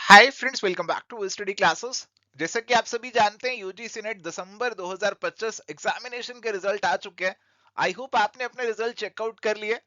Hi friends, welcome back to study classes. जैसे कि आप सभी जानते हैं, यूजीसी नेट दिसंबर 2025 एग्जामिनेशन के रिजल्ट आ चुके हैं। आई होप आपने अपने रिजल्ट चेकआउट कर लिए।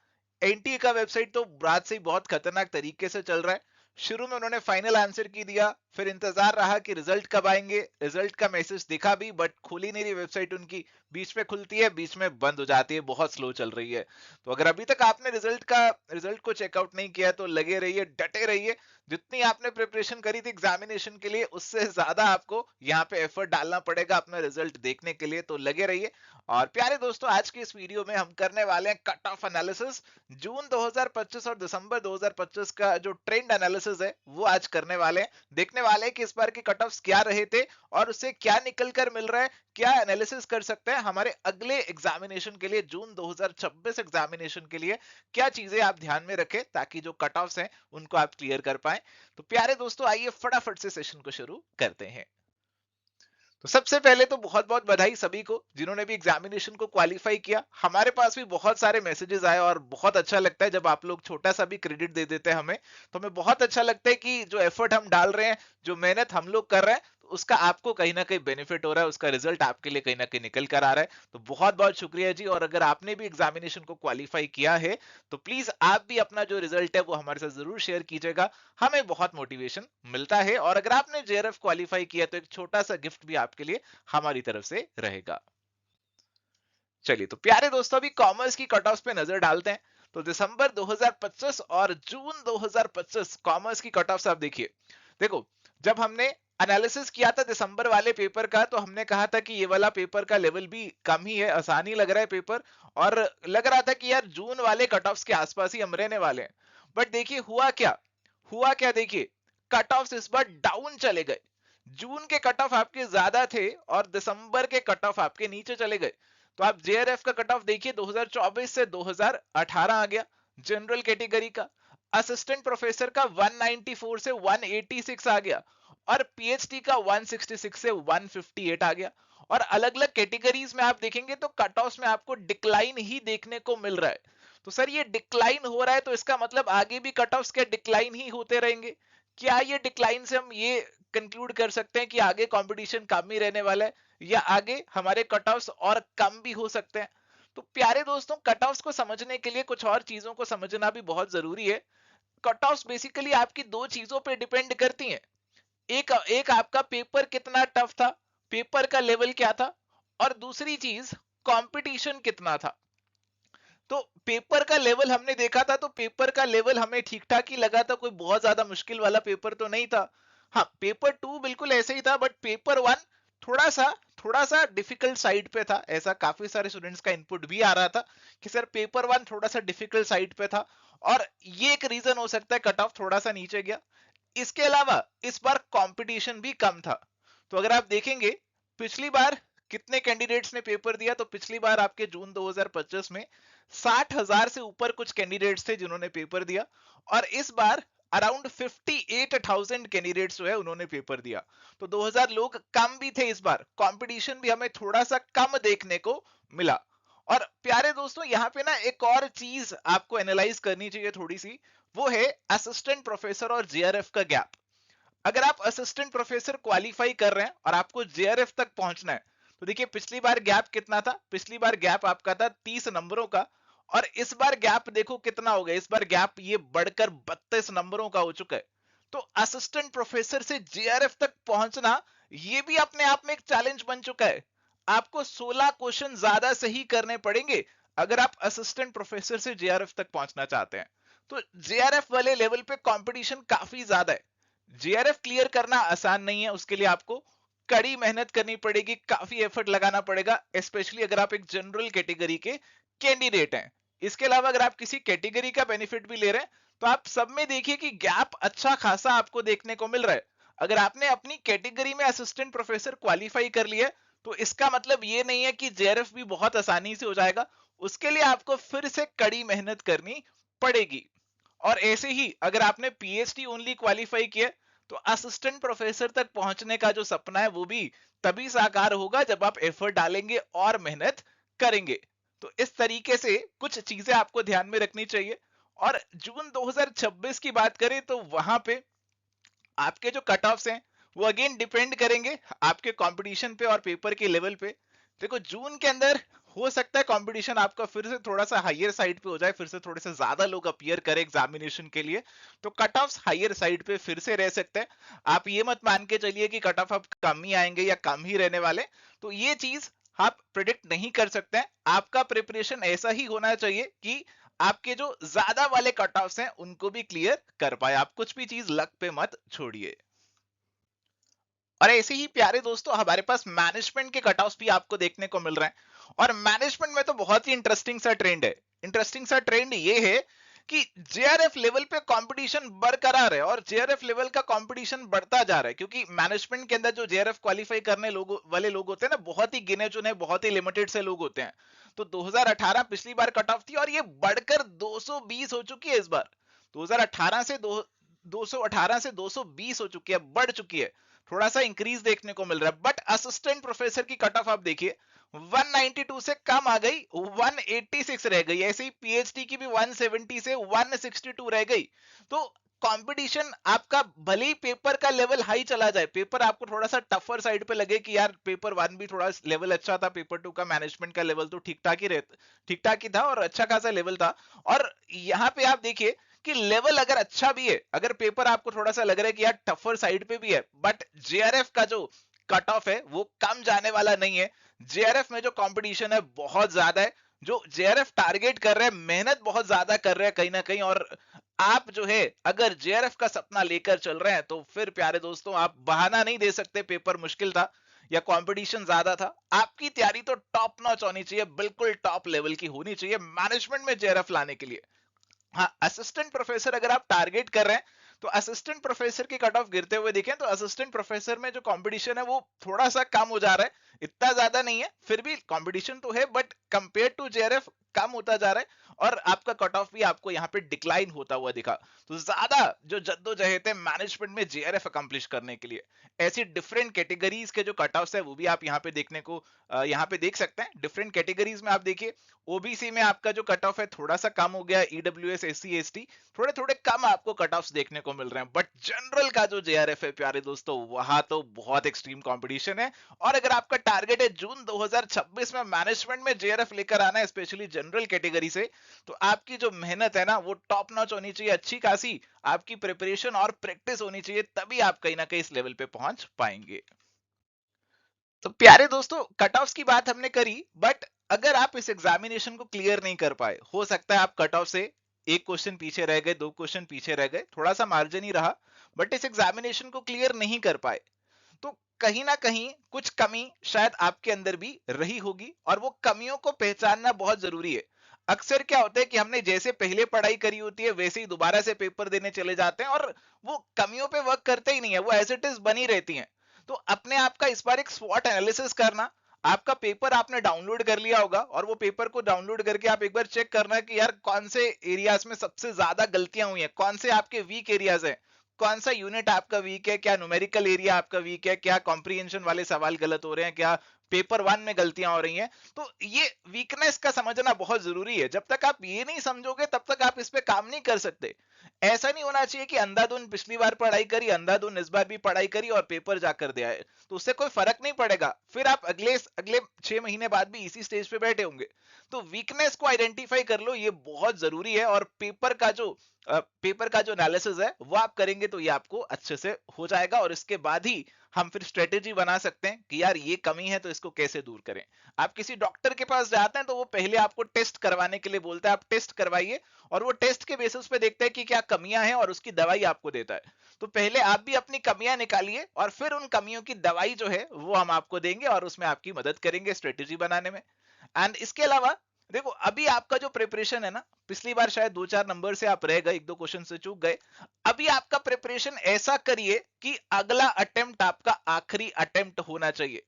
एनटीए का वेबसाइट तो रात से ही बहुत खतरनाक तरीके से चल रहा है। शुरू में उन्होंने फाइनल आंसर की दिया, फिर इंतजार रहा कि रिजल्ट कब आएंगे। रिजल्ट का मैसेज दिखा भी, बट खुल ही नहीं रही वेबसाइट उनकी। बीच में खुलती है, बीच में बंद हो जाती है, बहुत स्लो चल रही है। तो अगर अभी तक आपने रिजल्ट को चेकआउट नहीं किया तो लगे रहिए, डटे रहिए। जितनी आपने प्रिपरेशन करी थी एग्जामिनेशन के लिए, उससे ज्यादा आपको यहाँ पे एफर्ट डालना पड़ेगा अपना रिजल्ट देखने के लिए, तो लगे रहिए। और प्यारे दोस्तों, आज की इस वीडियो में हम करने वाले हैं कट ऑफ एनालिसिस। जून 2025 और दिसंबर 2025 का जो ट्रेंड एनालिसिस है वो आज करने वाले हैं। देखने वाले हैं कि इस बार के कट ऑफ्स क्या रहे थे और उससे क्या निकल कर मिल रहा है, क्या एनालिसिस कर सकते हैं हमारे अगले एग्जामिनेशन के लिए, जून 2026 एग्जामिनेशन के लिए। क्या चीजें आप ध्यान में रखें ताकि जो कट ऑफ्स हैं उनको आप क्लियर कर पाए। तो प्यारे दोस्तों, आइए फटाफट से सेशन को शुरू करते हैं। तो सबसे पहले तो बहुत बहुत बधाई सभी को जिन्होंने भी एग्जामिनेशन को क्वालिफाई किया। हमारे पास भी बहुत सारे मैसेजेस आए और बहुत अच्छा लगता है जब आप लोग छोटा सा भी क्रेडिट दे देते हैं हमें। तो हमें बहुत अच्छा लगता है कि जो एफर्ट हम डाल रहे हैं, जो मेहनत हम लोग कर रहे हैं, तो उसका आपको कहीं ना कहीं बेनिफिट हो रहा है, उसका रिजल्ट आपके लिए कहीं ना कहीं निकल कर आ रहा है। तो बहुत बहुत शुक्रिया जी। और अगर आपने भी एग्जामिनेशन को क्वालिफाई किया है तो प्लीज आप भी अपना जो रिजल्ट है वो हमारे साथ जरूर शेयर कीजिएगा। हमें बहुत मोटिवेशन मिलता है। और अगर आपने जेआरएफ क्वालिफाई किया तो एक छोटा सा गिफ्ट भी आपके लिए हमारी तरफ से रहेगा। चलिए, तो प्यारे दोस्तों, अभी कॉमर्स की कट ऑफ पे नजर डालते हैं। तो दिसंबर 2025 और जून 2025 कॉमर्स की कट ऑफ आप देखिए। देखो, जब हमने एनालिसिस किया था दिसंबर वाले पेपर का, तो हमने कहा था कि ये वाला पेपर का लेवल भी कम ही है, आसानी लग रहा है पेपर। और लग रहा था कि यार जून वाले कट ऑफ के आसपास ही हम रहने वाले हैं। बट देखिए हुआ क्या देखिए, कट ऑफ इस बार डाउन चले गए। जून के कट ऑफ आपके ज्यादा थे और दिसंबर के कट ऑफ आपके नीचे चले गए। तो आप जेआरएफ का कट ऑफ देखिए, 2024 से 2018 आ गया जनरल कैटेगरी का। असिस्टेंट प्रोफेसर का 194 से 186 आ गया। और पीएचडी का 166 से 158 आ गया। और अलग अलग कैटेगरीज में आप देखेंगे तो कट ऑफ में आपको डिक्लाइन ही देखने को मिल रहा है। तो सर, ये डिक्लाइन हो रहा है तो इसका मतलब आगे भी कट ऑफ के डिक्लाइन ही होते रहेंगे। क्या ये डिक्लाइन से हम ये कंक्लूड कर सकते हैं कि आगे कंपटीशन कम ही रहने वाला है, या आगे हमारे कट ऑफ्स और कम भी हो सकते हैं? तो प्यारे दोस्तों, कट ऑफ्स को समझने के लिए कुछ और चीजों को समझना भी बहुत जरूरी है। कट ऑफ्स बेसिकली आपकी दो चीजों पे डिपेंड करती हैं। एक एक आपका पेपर कितना टफ था, पेपर का लेवल क्या था। और दूसरी चीज, कंपटीशन कितना था। तो पेपर का लेवल हमने देखा था, तो पेपर का लेवल हमें ठीक ठाक ही लगा था, कोई बहुत ज्यादा मुश्किल वाला पेपर तो नहीं था। हाँ, पेपर टू बिल्कुल ऐसे ही था, बट पेपर वन थोड़ा सा थोड़ा सा डिफिकल्ट साइड पे था। ऐसा काफी सारे स्टूडेंट्स का इनपुट भी आ रहा था कि सर पेपर वन थोड़ा सा डिफिकल्ट साइड पे था। और ये एक रीजन हो सकता है कट ऑफ थोड़ा सा नीचे गया। इसके अलावा इस बार कंपटीशन भी कम था। तो अगर आप देखेंगे पिछली बार कितने कैंडिडेट्स ने पेपर दिया, तो पिछली बार आपके जून 2025 में 60,000 से ऊपर कुछ कैंडिडेट्स थे जिन्होंने पेपर दिया। और इस बार अराउंड 58,000 कैंडिडेट्स जो है उन्होंने पेपर दिया। तो 2000 लोग कम भी थे। इस बार कंपटीशन भी हमें थोड़ा सा कम देखने को मिला। और प्यारे दोस्तों, यहाँ पे ना एक और चीज आपको एनालाइज करनी चाहिए थोड़ी सी। वो है असिस्टेंट प्रोफेसर और जेआरएफ का गैप। अगर आप असिस्टेंट प्रोफेसर क्वालिफाई कर रहे हैं और आपको जेआरएफ तक पहुंचना है, तो देखिए पिछली बार गैप कितना था। पिछली बार गैप आपका था 30 नंबरों का। और इस बार गैप देखो कितना हो गया। इस बार गैप ये बढ़कर 32 नंबरों का हो चुका है। तो असिस्टेंट प्रोफेसर से जेआरएफ तक पहुंचना, ये भी अपने आप में एक चैलेंज बन चुका है। आपको 16 क्वेश्चन ज्यादा सही करने पड़ेंगे अगर आप असिस्टेंट प्रोफेसर से जेआरएफ तक पहुंचना चाहते हैं। तो जेआरएफ वाले लेवल पे कंपटीशन काफी ज्यादा है। जेआरएफ क्लियर करना आसान नहीं है, उसके लिए आपको कड़ी मेहनत करनी पड़ेगी, काफी एफर्ट लगाना पड़ेगा, स्पेशली अगर आप एक जनरल कैटेगरी के कैंडिडेट हैं। इसके अलावा अगर आप किसी कैटेगरी का बेनिफिट भी ले रहे हैं, तो आप सब में देखिए कि गैप अच्छा खासा आपको देखने को मिल रहा है। अगर आपने अपनी कैटेगरी में असिस्टेंट प्रोफेसर क्वालिफाई कर लिया, तो इसका मतलब ये नहीं है कि जेआरएफ भी बहुत आसानी से हो जाएगा। उसके लिए आपको फिर से कड़ी मेहनत करनी पड़ेगी। और ऐसे ही अगर आपने पीएचडी ओनली क्वालिफाई किया, तो असिस्टेंट प्रोफेसर तक पहुंचने का जो सपना है वो भी तभी साकार होगा जब आप एफर्ट डालेंगे और मेहनत करेंगे। तो इस तरीके से कुछ चीजें आपको ध्यान में रखनी चाहिए। और जून 2026 की बात करें तो वहां पे आपके जो कट ऑफ्स हैं वो अगेन डिपेंड करेंगे आपके कंपटीशन पे और पेपर के लेवल पे। देखो जून के अंदर हो सकता है कंपटीशन आपका फिर से थोड़ा सा हायर साइड पे हो जाए, फिर से थोड़े से ज्यादा लोग अपीयर करें एग्जामिनेशन के लिए, तो कट ऑफ्स हायर साइड पे फिर से रह सकते हैं। आप ये मत मान के चलिए कि कट ऑफ अब कम ही आएंगे या कम ही रहने वाले, तो ये चीज आप प्रिडिक्ट नहीं कर सकते हैं। आपका प्रिपरेशन ऐसा ही होना चाहिए कि आपके जो ज्यादा वाले कट ऑफ्स हैं उनको भी क्लियर कर पाए, आप कुछ भी चीज लक पे मत छोड़िए। और ऐसे ही प्यारे दोस्तों हमारे पास मैनेजमेंट के कट ऑफ्स भी आपको देखने को मिल रहे हैं, और मैनेजमेंट में तो बहुत ही इंटरेस्टिंग सा ट्रेंड है। इंटरेस्टिंग सा ट्रेंड ये है कि जेआरएफ लेवल पे कंपटीशन बरकरार है, और जेआरएफ लेवल का कंपटीशन बढ़ता जा रहा है, क्योंकि मैनेजमेंट के अंदर जो जेआरएफ क्वालिफाई करने वाले लोग होते हैं ना, बहुत ही गिने चुने, बहुत ही लिमिटेड से लोग होते हैं। तो 2018 पिछली बार कट ऑफ थी और ये बढ़कर 220 हो चुकी है इस बार। 2018 से 218 से 220 हो चुकी है, बढ़ चुकी है, थोड़ा सा इंक्रीज देखने को मिल रहा है। बट असिस्टेंट प्रोफेसर की कट ऑफ आप देखिए 192 से कम आ गई, 186 रह गई। ऐसे ही पीएचडी की भी 170 से 162 रह गई। तो कंपटीशन आपका भले ही पेपर का लेवल हाई चला जाए, पेपर आपको थोड़ा सा टफर साइड पे लगे कि यार पेपर वन भी थोड़ा लेवल अच्छा था, पेपर टू का मैनेजमेंट का लेवल तो ठीक ठाक ही था और अच्छा खासा लेवल था। और यहाँ पे आप देखिए कि लेवल अगर अच्छा भी है, अगर पेपर आपको थोड़ा सा लग रहा है कि यार टफर साइड पे भी है, बट जेआरएफ का जो कट ऑफ है वो कम जाने वाला नहीं है। जेआरएफ में जो कंपटीशन है बहुत ज्यादा है, जो जेआरएफ टारगेट कर रहे हैं मेहनत बहुत ज्यादा कर रहे हैं कहीं ना कहीं। और आप जो है अगर जेआरएफ का सपना लेकर चल रहे हैं तो फिर प्यारे दोस्तों आप बहाना नहीं दे सकते पेपर मुश्किल था या कंपटीशन ज्यादा था। आपकी तैयारी तो टॉप नॉच होनी चाहिए, बिल्कुल टॉप लेवल की होनी चाहिए मैनेजमेंट में जेआरएफ लाने के लिए। हाँ, असिस्टेंट प्रोफेसर अगर आप टारगेट कर रहे हैं तो असिस्टेंट प्रोफेसर की कट ऑफ गिरते हुए देखें तो असिस्टेंट प्रोफेसर में जो कंपटीशन है वो थोड़ा सा कम हो जा रहा है, इतना ज्यादा नहीं है, फिर भी कंपटीशन तो है, बट कंपेयर टू जेआरएफ कम होता जा रहा है। और आपका कट ऑफ भी आपको यहाँ पे डिक्लाइन होता हुआ दिखा। तो ज्यादा जो जद्दोजहद है मैनेजमेंट में जेआरएफ अकम्प्लिश करने के लिए, ऐसी डिफरेंट कैटेगरीज के जो कट ऑफ है वो भी आप यहाँ पे देखने को यहाँ पे देख सकते हैं। डिफरेंट कैटेगरीज में आप देखिए, ओबीसी में आपका जो कट ऑफ है थोड़ा सा कम हो गया, ईडब्ल्यूएस एससी एसटी थोड़े थोड़े कम आपको कट ऑफ्स देखने को मिल रहे हैं, बट जनरल का जो जेआरएफ है प्यारे दोस्तों वहां तो बहुत एक्सट्रीम कंपटीशन है। और अगर आपका टारगेट है जून 2026 में मैनेजमेंट में जेआरएफ लेकर आना है स्पेशली जनरल कैटेगरी से, तो आपकी जो मेहनत है ना वो टॉप नॉच होनी चाहिए, अच्छी खासी आपकी प्रिपरेशन और प्रैक्टिस होनी चाहिए, तभी आप कहीं ना कहीं इस लेवल पे पहुंच पाएंगे। तो प्यारे दोस्तों कट ऑफ्स की बात हमने करी, बट अगर आप इस एग्जामिनेशन को क्लियर नहीं कर पाए, हो सकता है आप कट ऑफ से एक क्वेश्चन पीछे रह गए, दो क्वेश्चन पीछे रह गए, थोड़ा सा मार्जिन ही रहा, बट इस एग्जामिनेशन को क्लियर नहीं कर पाए, तो कहीं ना कहीं कुछ कमी शायद आपके अंदर भी रही होगी, और वो कमियों को पहचानना बहुत जरूरी है। अक्सर क्या होता है कि हमने जैसे पहले पढ़ाई करी होती है वैसे ही दोबारा से पेपर देने चले जाते हैं, और वो कमियों पे वर्क करते ही नहीं है, वो एज इट इज बनी रहती हैं। तो अपने आप का इस बार एक स्वॉट एनालिसिस करना, आपका पेपर आपने डाउनलोड कर लिया होगा, और वो पेपर को डाउनलोड करके आप एक बार चेक करना कि यार कौन से एरियाज में सबसे ज्यादा गलतियां हुई हैं, कौन से आपके वीक एरियाज हैं, कौन सा यूनिट आपका वीक है, क्या न्यूमेरिकल एरिया आपका वीक है, क्या कॉम्प्रिहेंशन वाले सवाल गलत हो रहे हैं, क्या पेपर वन में गलतियां हो रही हैं। तो ये वीकनेस का समझना बहुत जरूरी है, जब तक आप ये नहीं समझोगे तब तक आप इस पे काम नहीं कर सकते। ऐसा नहीं होना चाहिए कि अंधाधुन पिछली बार पढ़ाई करी, अंधाधुन इस बार भी पढ़ाई करी और पेपर जाकर दे आए, तो उससे कोई फर्क नहीं पड़ेगा, फिर आप अगले अगले 6 महीने बाद भी इसी स्टेज पे बैठे होंगे। तो वीकनेस को आइडेंटिफाई कर लो, ये बहुत जरूरी है, और पेपर का जो एनालिसिस है वो आप करेंगे तो ये आपको अच्छे से हो जाएगा, और इसके बाद ही हम फिर स्ट्रेटेजी बना सकते हैं कि यार ये कमी है तो इसको कैसे दूर करें। आप किसी डॉक्टर के पास जाते हैं तो वो पहले आपको टेस्ट करवाने के लिए बोलता है, आप टेस्ट करवाइए, और वो टेस्ट के बेसिस पे देखता है कि क्या कमियां हैं और उसकी दवाई आपको देता है। तो पहले आप भी अपनी कमियां निकालिए, और फिर उन कमियों की दवाई जो है वो हम आपको देंगे और उसमें आपकी मदद करेंगे स्ट्रेटेजी बनाने में। एंड इसके अलावा देखो अभी आपका जो प्रिपरेशन है ना, पिछली बार शायद 2-4 नंबर से आप रह गए, एक दो क्वेश्चन से चूक गए, अभी आपका प्रिपरेशन ऐसा करिए कि अगला अटेम्प्ट आपका आखिरी अटेम्प्ट होना चाहिए।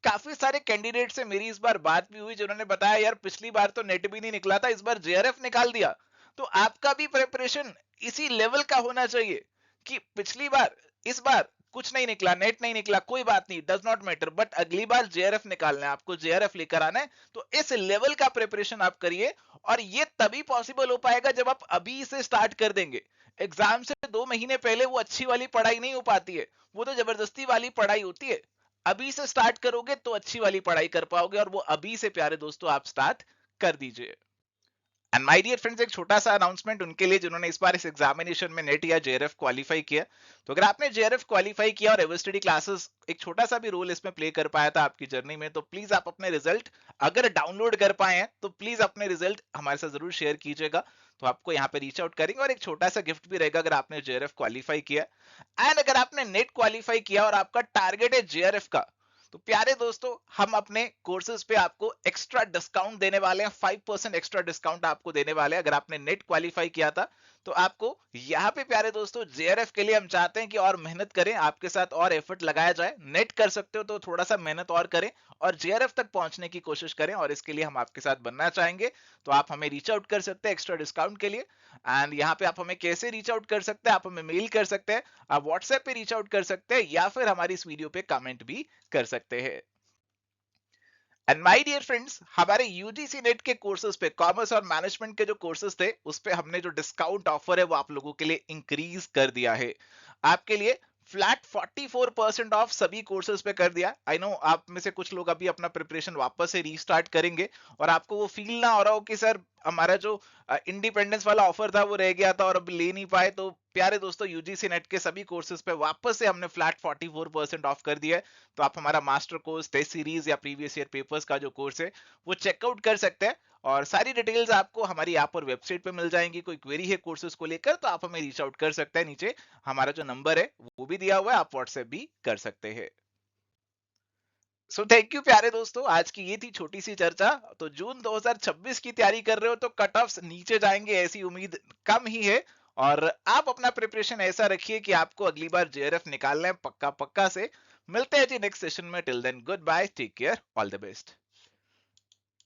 काफी सारे कैंडिडेट से मेरी इस बार बात भी हुई जिन्होंने बताया यार पिछली बार तो नेट भी नहीं निकला था, इस बार जेआरएफ निकाल दिया। तो आपका भी प्रिपरेशन इसी लेवल का होना चाहिए कि पिछली बार, इस बार कुछ नहीं निकला, नेट नहीं निकला, कोई बात नहीं, डज नॉट मैटर, बट अगली बार जेआरएफ निकालना है, आपको जेआरएफ लेकर आना है। तो इस लेवल का प्रिपरेशन आप करिए, और ये तभी पॉसिबल हो पाएगा जब आप अभी से स्टार्ट कर देंगे। एग्जाम से 2 महीने पहले वो अच्छी वाली पढ़ाई नहीं हो पाती है, वो तो जबरदस्ती वाली पढ़ाई होती है। अभी से स्टार्ट करोगे तो अच्छी वाली पढ़ाई कर पाओगे, और वो अभी से प्यारे दोस्तों आप स्टार्ट कर दीजिए। एंड माय डियर फ्रेंड्स, एक छोटा सा अनाउंसमेंट उनके लिए जिन्होंने इस बार इस एग्जामिनेशन में नेट या जेआरएफ क्वालिफाई किया। तो अगर आपने जेआरएफ क्वालिफाई किया और एवर स्टडी क्लासेस एक छोटा सा भी रोल इसमें प्ले कर पाया था आपकी जर्नी में, तो प्लीज आप अपने रिजल्ट अगर डाउनलोड कर पाए हैं तो प्लीज अपने रिजल्ट हमारे साथ जरूर शेयर कीजिएगा। तो आपको यहाँ पे रीच आउट करेंगे और एक छोटा सा गिफ्ट भी रहेगा अगर आपने जेआरएफ क्वालिफाई किया। एंड अगर आपने नेट क्वालिफाई किया और आपका टारगेट है जेआरएफ का, तो प्यारे दोस्तों हम अपने कोर्सेज पे आपको एक्स्ट्रा डिस्काउंट देने वाले हैं। 5% एक्स्ट्रा डिस्काउंट आपको देने वाले हैं अगर आपने नेट क्वालिफाई किया था। तो आपको यहाँ पे प्यारे दोस्तों जेआरएफ के लिए हम चाहते हैं कि और मेहनत करें, आपके साथ और एफर्ट लगाया जाए। नेट कर सकते हो तो थोड़ा सा मेहनत और करें और जेआरएफ तक पहुंचने की कोशिश करें, और इसके लिए हम आपके साथ बनना चाहेंगे। तो आप हमें रीच आउट कर सकते हैं एक्स्ट्रा डिस्काउंट के लिए। एंड यहाँ पे आप हमें कैसे रीच आउट कर सकते हैं, आप हमें मेल कर सकते हैं, आप व्हाट्सएप पे रीच आउट कर सकते हैं, या फिर हमारी इस वीडियो पे कमेंट भी कर सकते हैं। एंड माय डियर फ्रेंड्स, हमारे यूजीसी नेट के कोर्सेज पे कॉमर्स और मैनेजमेंट के जो कोर्सेज थे उस पे हमने जो डिस्काउंट ऑफर है वो आप लोगों के लिए इंक्रीज कर दिया है। आपके लिए फ्लैट 44% ऑफ सभी कोर्सेज पे कर दिया। आई नो आप में से कुछ लोग अभी अपना प्रिपरेशन वापस से रीस्टार्ट करेंगे और आपको वो फील ना हो रहा हो कि सर हमारा जो इंडिपेंडेंस वाला ऑफर था वो रह गया था और अब ले नहीं पाए। तो प्यारे दोस्तों, यूजीसी नेट के सभी कोर्सेज पे वापस से हमने फ्लैट 44% ऑफ कर दिया है। तो आप हमारा मास्टर कोर्स, टेस्ट सीरीज या प्रीवियस ईयर पेपर्स का जो कोर्स है वो चेकआउट कर सकते हैं। और सारी डिटेल्स आपको हमारी ऐप और वेबसाइट पे मिल जाएंगी। कोई क्वेरी है कोर्सेज को लेकर तो आप हमें रीच आउट कर सकते हैं। नीचे हमारा जो नंबर है वो भी दिया हुआ है, आप व्हाट्सएप भी कर सकते हैं। सो थैंक यू प्यारे दोस्तों, आज की ये थी छोटी सी चर्चा। तो जून 2026 की तैयारी कर रहे हो तो कट ऑफ्स नीचे जाएंगे ऐसी उम्मीद कम ही है। और आप अपना प्रिपरेशन ऐसा रखिए कि आपको अगली बार जेआरएफ निकालना है पक्का पक्का से। मिलते हैं जी नेक्स्ट सेशन में। Till then good bye, take care, all the best.